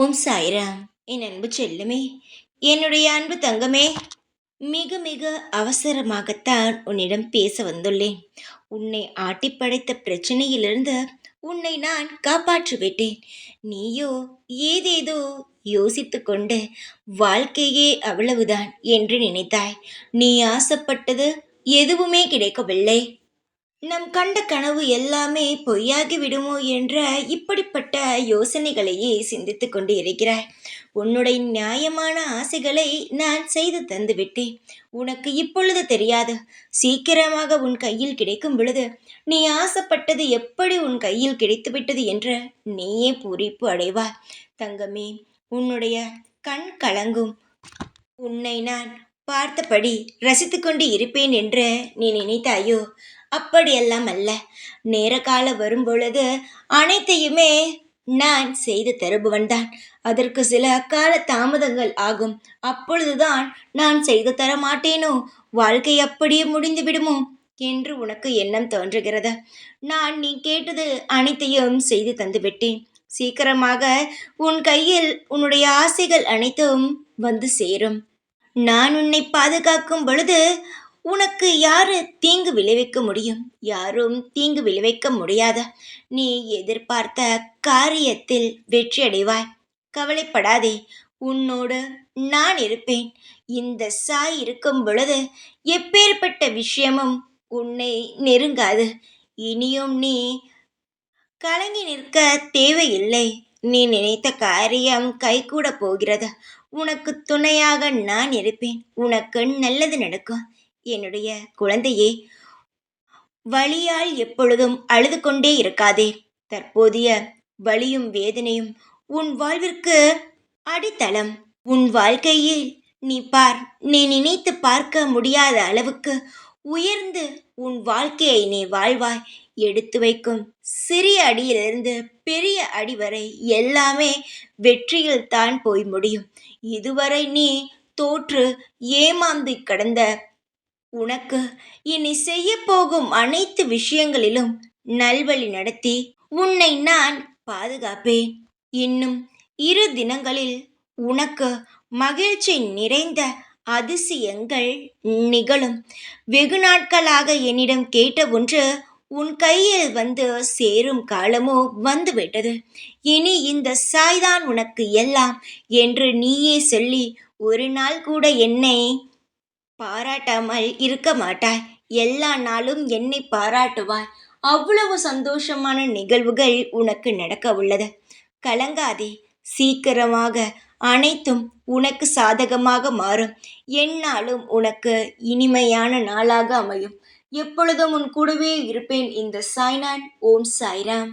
ஓம் சாய்ராம். என் அன்பு செல்லுமே, என்னுடைய அன்பு தங்கமே, மிக மிக அவசரமாகத்தான் உன்னிடம் பேச வந்துள்ளேன். உன்னை ஆட்டிப்படைத்த பிரச்சனையிலிருந்து உன்னை நான் காப்பாற்றி விட்டேன். நீயோ ஏதேதோ யோசித்து கொண்டு வாழ்க்கையே அவ்வளவுதான் என்று நினைத்தாய். நீ ஆசைப்பட்டது எதுவுமே கிடைக்கவில்லை. நம் கண்ட கனவு எல்லாமே பொய்யாகி விடுமோ என்ற இப்படிப்பட்ட யோசனைகளையே சிந்தித்துக் கொண்டு இருக்கிறாய். உன்னுடைய நியாயமான ஆசைகளை நான் செய்து தந்து விட்டேன். உனக்கு இப்பொழுது தெரியாது. சீக்கிரமாக உன் கையில் கிடைக்கும் பொழுது நீ ஆசைப்பட்டது எப்படி உன் கையில் கிடைத்துவிட்டது என்று நீயே பூரிப்பு அடைவாய். தங்கமே, உன்னுடைய கண் கலங்கும் உன்னை நான் பார்த்தபடி ரசித்து கொண்டு இருப்பேன் என்று நீ நினைத்தாயோ? அப்படியெல்லாம் அல்ல. நேர காலம் வரும்பொழுது அனைத்தையுமே நான் செய்து தருபவன்தான். அதற்கு சில கால தாமதங்கள் ஆகும். அப்பொழுதுதான் நான் செய்து தர மாட்டேனோ, வாழ்க்கை அப்படியே முடிந்து விடுமோ என்று உனக்கு எண்ணம் தோன்றுகிறது. நீ கேட்டது அனைத்தையும் செய்து தந்து விட்டேன். சீக்கிரமாக உன் கையில் உன்னுடைய ஆசைகள் அனைத்தும் வந்து சேரும். நான் உன்னை பாதுகாக்கும் பொழுது உனக்கு யாரு தீங்கு விளைவிக்க முடியும்? யாரும் தீங்கு விளைவிக்க முடியாத. நீ எதிர்பார்த்த காரியத்தில் வெற்றி அடைவாய். கவலைப்படாதே, உன்னோடு நான் இருப்பேன். இந்த சாய் இருக்கும் பொழுது எப்பேற்பட்ட விஷயமும் உன்னை நெருங்காது. இனியும் நீ கலங்கி நிற்க தேவையில்லை. நீ நினைத்த காரியம் கைகூட போகிறது. உனக்கு துணையாக நான் இருப்பேன். உனக்கு நல்லது நடக்கும். என்னுடைய குழந்தையே, வலியால் எப்பொழுதும் அழுது கொண்டே இருக்காதே. தற்போதைய வலியும் வேதனையும் உன் வாழ்விற்கு அடித்தளம். உன் வாழ்க்கையில் நீ நினைத்து பார்க்க முடியாத அளவுக்கு உயர்ந்து உன் வாழ்க்கையை நீ வாழ்வாய். எடுத்து வைக்கும் சிறிய அடியிலிருந்து பெரிய அடி வரை எல்லாமே வெற்றியில் தான் போய் முடியும். இதுவரை நீ தோற்று ஏமாந்து கடந்த உனக்கு இனி செய்ய போகும் அனைத்து விஷயங்களிலும் நல்வழி நடத்தி உன்னை நான் பாதுகாப்பேன். இன்னும் 2 தினங்களில் உனக்கு மகிழ்ச்சி நிறைந்த அதிசயங்கள் நிகழும். வெகு நாட்களாக என்னிடம் கேட்ட ஒன்று உன் கையில் வந்து சேரும் காலமோ வந்துவிட்டது. இனி இந்த சாய்தான் உனக்கு எல்லாம் என்று நீயே சொல்லி ஒரு நாள் கூட என்னை பாராட்டாமல் இருக்க மாட்டாய். எல்லா நாளும் என்னை பாராட்டுவாய். அவ்வளவு சந்தோஷமான நிகழ்வுகள் உனக்கு நடக்க உள்ளது. கலங்காதே. சீக்கிரமாக அனைத்தும் உனக்கு சாதகமாக மாறும். எந்நாளும் உனக்கு இனிமையான நாளாக அமையும். எப்பொழுதும் உன் கூடவே இருப்பேன். இந்த சாய்நான். ஓம் சாய்ராம்.